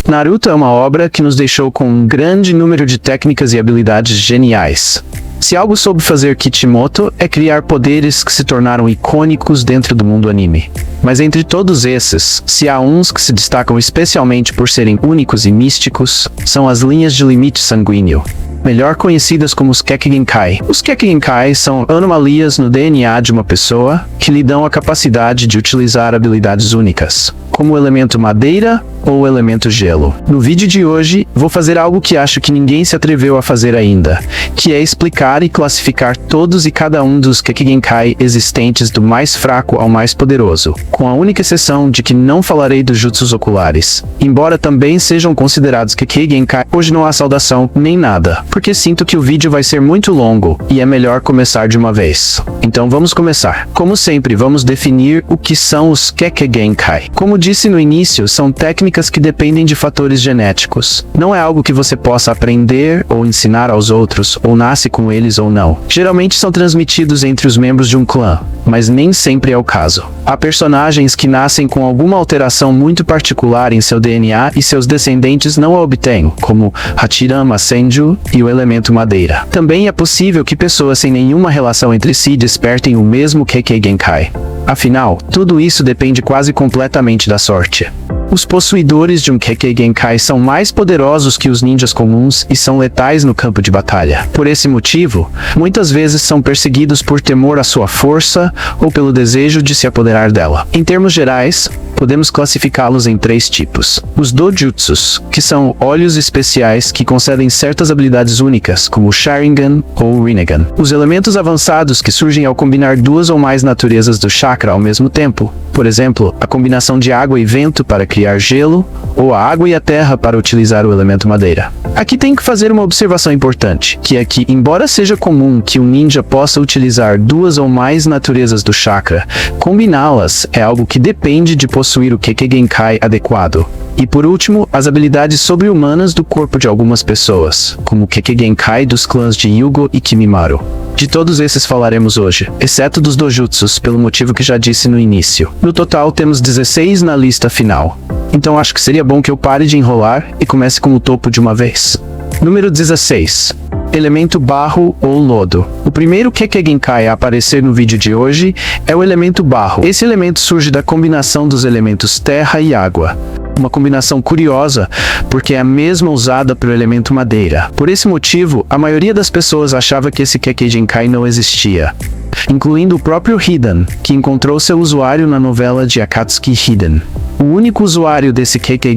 Naruto é uma obra que nos deixou com um grande número de técnicas e habilidades geniais. Se algo soube fazer Kishimoto é criar poderes que se tornaram icônicos dentro do mundo anime. Mas entre todos esses, se há uns que se destacam especialmente por serem únicos e místicos, são as linhas de limite sanguíneo, melhor conhecidas como os Kekkei. Os Kekkei são anomalias no DNA de uma pessoa que lhe dão a capacidade de utilizar habilidades únicas, como o elemento madeira ou o elemento gelo. No vídeo de hoje, vou fazer algo que acho que ninguém se atreveu a fazer ainda, que é explicar e classificar todos e cada um dos Kekkei existentes do mais fraco ao mais poderoso, com a única exceção de que não falarei dos jutsus oculares. Embora também sejam considerados Kekkei, hoje não há saudação nem nada, porque sinto que o vídeo vai ser muito longo e é melhor começar de uma vez. Então vamos começar. Como sempre, vamos definir o que são os Kekkei. Como disse no início, são técnicas que dependem de fatores genéticos. Não é algo que você possa aprender ou ensinar aos outros, ou nasce com eles ou não. Geralmente são transmitidos entre os membros de um clã, mas nem sempre é o caso. Há personagens que nascem com alguma alteração muito particular em seu DNA e seus descendentes não a obtêm, como Hachirama Senju e o elemento madeira. Também é possível que pessoas sem nenhuma relação entre si despertem o mesmo Kekkei. Afinal, tudo isso depende quase completamente da sorte. Os possuidores de um Kekkei são mais poderosos que os ninjas comuns e são letais no campo de batalha. Por esse motivo, muitas vezes são perseguidos por temor à sua força ou pelo desejo de se apoderar dela. Em termos gerais, podemos classificá-los em 3 tipos. Os dojutsus, que são olhos especiais que concedem certas habilidades únicas, como o Sharingan ou o Rinnegan. Os elementos avançados que surgem ao combinar 2 ou mais naturezas do chakra ao mesmo tempo. Por exemplo, a combinação de água e vento para criar gelo, ou a água e a terra para utilizar o elemento madeira. Aqui tenho que fazer uma observação importante, que é que, embora seja comum que um ninja possa utilizar 2 ou mais naturezas do chakra, combiná-las é algo que depende de possuir o Kekkei adequado. E por último, as habilidades sobre-humanas do corpo de algumas pessoas, como o Kekkei dos clãs de Yugo e Kimimaro. De todos esses falaremos hoje, exceto dos dojutsus, pelo motivo que já disse no início. No total, temos 16 na lista final. Então acho que seria bom que eu pare de enrolar e comece com o topo de uma vez. Número 16. Elemento barro ou lodo. O primeiro Kekkei a aparecer no vídeo de hoje é o elemento barro. Esse elemento surge da combinação dos elementos terra e água. Uma combinação curiosa, porque é a mesma usada pelo elemento madeira. Por esse motivo, a maioria das pessoas achava que esse Kekkei não existia, incluindo o próprio Hidan, que encontrou seu usuário na novela de Akatsuki Hidan. O único usuário desse Kekkei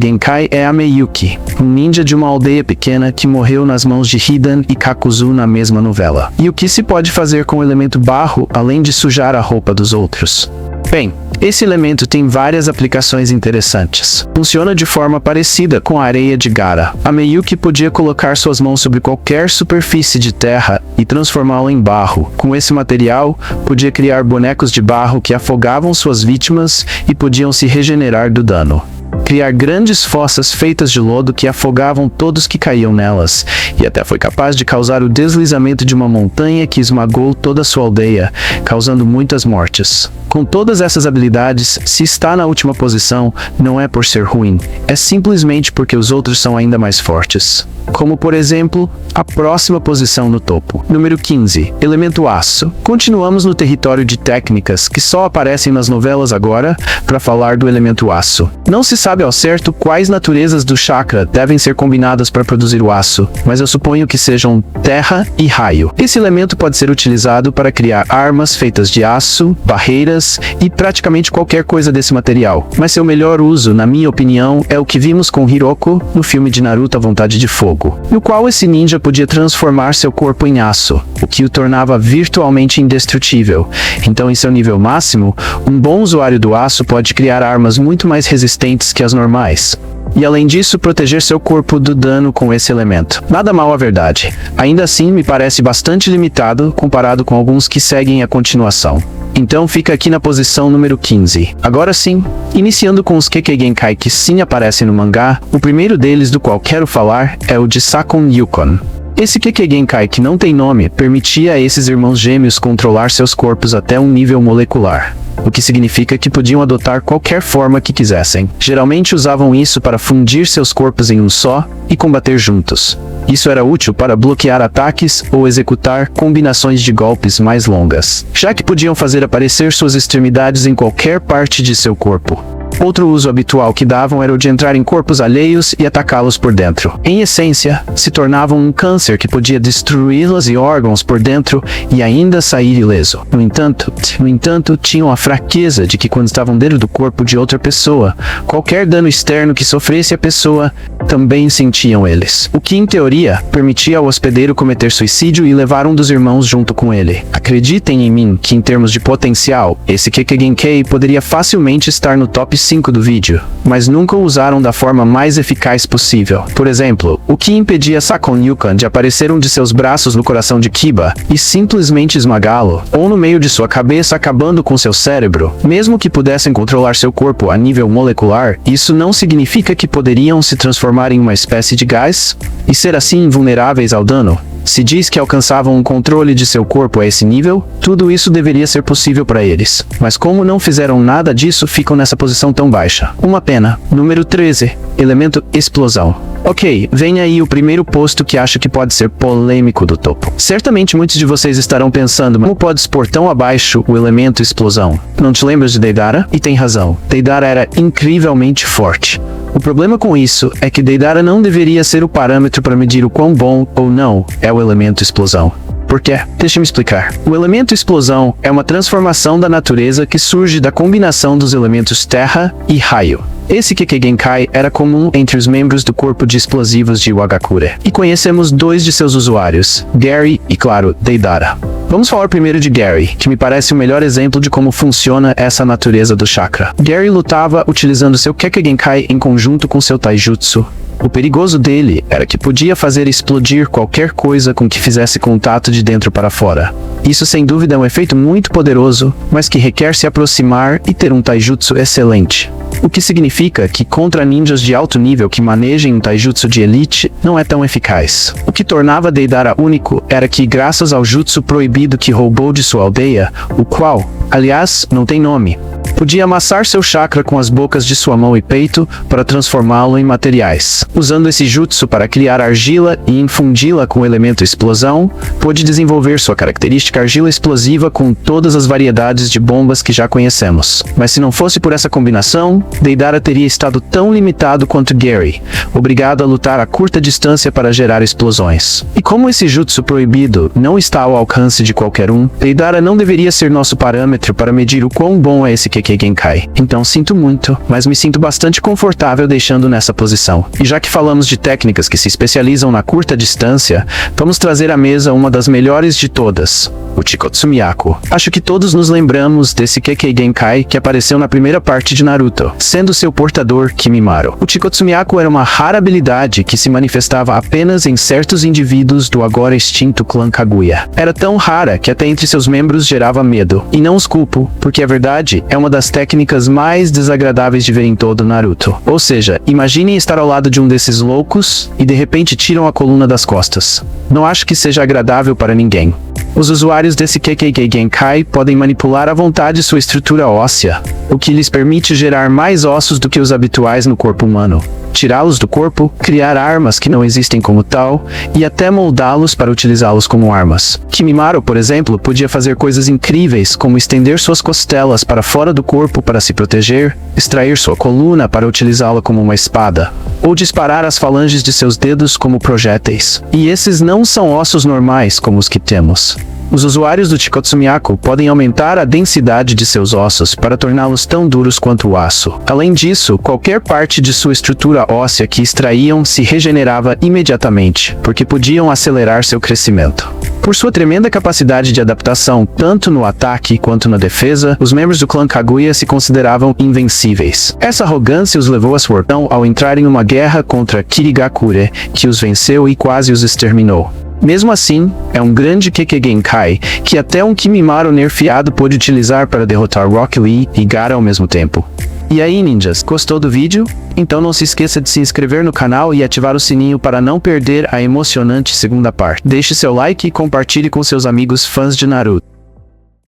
é a Miyuki, um ninja de uma aldeia pequena que morreu nas mãos de Hidan e Kakuzu na mesma novela. E o que se pode fazer com o elemento barro, além de sujar a roupa dos outros? Bem, esse elemento tem várias aplicações interessantes. Funciona de forma parecida com a areia de Gaara. A Miyuki podia colocar suas mãos sobre qualquer superfície de terra e transformá-la em barro. Com esse material, podia criar bonecos de barro que afogavam suas vítimas e podiam se regenerar do dano. Criar grandes fossas feitas de lodo que afogavam todos que caíam nelas, e até foi capaz de causar o deslizamento de uma montanha que esmagou toda a sua aldeia, causando muitas mortes. Com todas essas habilidades, se está na última posição, não é por ser ruim, é simplesmente porque os outros são ainda mais fortes. Como, por exemplo, a próxima posição no topo. Número 15. Elemento aço. Continuamos no território de técnicas que só aparecem nas novelas agora para falar do elemento aço. Não se sabe ao certo quais naturezas do chakra devem ser combinadas para produzir o aço, mas eu suponho que sejam terra e raio. Esse elemento pode ser utilizado para criar armas feitas de aço, barreiras e praticamente qualquer coisa desse material. Mas seu melhor uso, na minha opinião, é o que vimos com Hiroko no filme de Naruto A Vontade de Fogo, no qual esse ninja podia transformar seu corpo em aço, o que o tornava virtualmente indestrutível. Então, em seu nível máximo, um bom usuário do aço pode criar armas muito mais resistentes que as normais. E além disso, proteger seu corpo do dano com esse elemento. Nada mal, a verdade. Ainda assim, me parece bastante limitado comparado com alguns que seguem a continuação. Então fica aqui na posição número 15. Agora sim, iniciando com os Kekkei que sim aparecem no mangá, o primeiro deles do qual quero falar é o de Sakon Yukon. Esse Kekkei Genkai, que não tem nome, permitia a esses irmãos gêmeos controlar seus corpos até um nível molecular, o que significa que podiam adotar qualquer forma que quisessem. Geralmente usavam isso para fundir seus corpos em um só e combater juntos. Isso era útil para bloquear ataques ou executar combinações de golpes mais longas, já que podiam fazer aparecer suas extremidades em qualquer parte de seu corpo. Outro uso habitual que davam era o de entrar em corpos alheios e atacá-los por dentro. Em essência, se tornavam um câncer que podia destruí-las e órgãos por dentro e ainda sair ileso. No entanto, tinham a fraqueza de que quando estavam dentro do corpo de outra pessoa, qualquer dano externo que sofresse a pessoa, também sentiam eles. O que, em teoria, permitia ao hospedeiro cometer suicídio e levar um dos irmãos junto com ele. Acreditem em mim que, em termos de potencial, esse Kekkei Genkai poderia facilmente estar no top 5 do vídeo, mas nunca o usaram da forma mais eficaz possível. Por exemplo, o que impedia Sakon Yukan de aparecer um de seus braços no coração de Kiba e simplesmente esmagá-lo, ou no meio de sua cabeça acabando com seu cérebro. Mesmo que pudessem controlar seu corpo a nível molecular, isso não significa que poderiam se transformar em uma espécie de gás e ser assim invulneráveis ao dano. Se diz que alcançavam um controle de seu corpo a esse nível, tudo isso deveria ser possível para eles. Mas como não fizeram nada disso, ficam nessa posição tão baixa. Uma pena. Número 13. Elemento explosão. Ok, vem aí o primeiro posto que acho que pode ser polêmico do topo. Certamente muitos de vocês estarão pensando, como pode expor tão abaixo o elemento explosão? Não te lembras de Deidara? E tem razão. Deidara era incrivelmente forte. O problema com isso é que Deidara não deveria ser o parâmetro para medir o quão bom ou não é o elemento explosão. Por quê? Deixa-me explicar. O elemento explosão é uma transformação da natureza que surge da combinação dos elementos terra e raio. Esse Kekkei Genkai era comum entre os membros do corpo de explosivos de Iwagakure. E conhecemos dois de seus usuários, Gary e, claro, Deidara. Vamos falar primeiro de Gary, que me parece o melhor exemplo de como funciona essa natureza do chakra. Gary lutava utilizando seu Kekkei Genkai em conjunto com seu Taijutsu. O perigoso dele era que podia fazer explodir qualquer coisa com que fizesse contato de dentro para fora. Isso sem dúvida é um efeito muito poderoso, mas que requer se aproximar e ter um taijutsu excelente. O que significa que contra ninjas de alto nível que manejem um taijutsu de elite não é tão eficaz. O que tornava Deidara único era que, graças ao jutsu proibido que roubou de sua aldeia, o qual, aliás, não tem nome, podia amassar seu chakra com as bocas de sua mão e peito para transformá-lo em materiais. Usando esse jutsu para criar argila e infundi-la com o elemento explosão, pôde desenvolver sua característica argila explosiva com todas as variedades de bombas que já conhecemos. Mas se não fosse por essa combinação, Deidara teria estado tão limitado quanto Gary, obrigado a lutar a curta distância para gerar explosões. E como esse jutsu proibido não está ao alcance de qualquer um, Deidara não deveria ser nosso parâmetro para medir o quão bom é esse Kekkei Genkai. Então sinto muito, mas me sinto bastante confortável deixando nessa posição. E já que falamos de técnicas que se especializam na curta distância, vamos trazer à mesa uma das melhores de todas, o Chikotsu Miyako. Acho que todos nos lembramos desse Kekkei Genkai que apareceu na primeira parte de Naruto, sendo seu portador Kimimaro. O Chikotsu Miyako era uma rara habilidade que se manifestava apenas em certos indivíduos do agora extinto clã Kaguya. Era tão rara que até entre seus membros gerava medo. E não os culpo, porque a verdade é uma das técnicas mais desagradáveis de ver em todo Naruto. Ou seja, imaginem estar ao lado de um desses loucos e de repente tiram a coluna das costas. Não acho que seja agradável para ninguém. Os usuários desse Kekkei Genkai podem manipular à vontade sua estrutura óssea, o que lhes permite gerar mais ossos do que os habituais no corpo humano, tirá-los do corpo, criar armas que não existem como tal, e até moldá-los para utilizá-los como armas. Kimimaro, por exemplo, podia fazer coisas incríveis, como estender suas costelas para fora do corpo para se proteger, extrair sua coluna para utilizá-la como uma espada, ou disparar as falanges de seus dedos como projéteis. E esses não são ossos normais como os que temos. Os usuários do Chikotsu Miyako podem aumentar a densidade de seus ossos para torná-los tão duros quanto o aço. Além disso, qualquer parte de sua estrutura óssea que extraíam se regenerava imediatamente, porque podiam acelerar seu crescimento. Por sua tremenda capacidade de adaptação, tanto no ataque quanto na defesa, os membros do clã Kaguya se consideravam invencíveis. Essa arrogância os levou a Swordão ao entrar em uma guerra contra Kirigakure, que os venceu e quase os exterminou. Mesmo assim, é um grande Kekkei Genkai que até um Kimimaro nerfeado pôde utilizar para derrotar Rock Lee e Gaara ao mesmo tempo. E aí, ninjas, gostou do vídeo? Então não se esqueça de se inscrever no canal e ativar o sininho para não perder a emocionante segunda parte. Deixe seu like e compartilhe com seus amigos fãs de Naruto.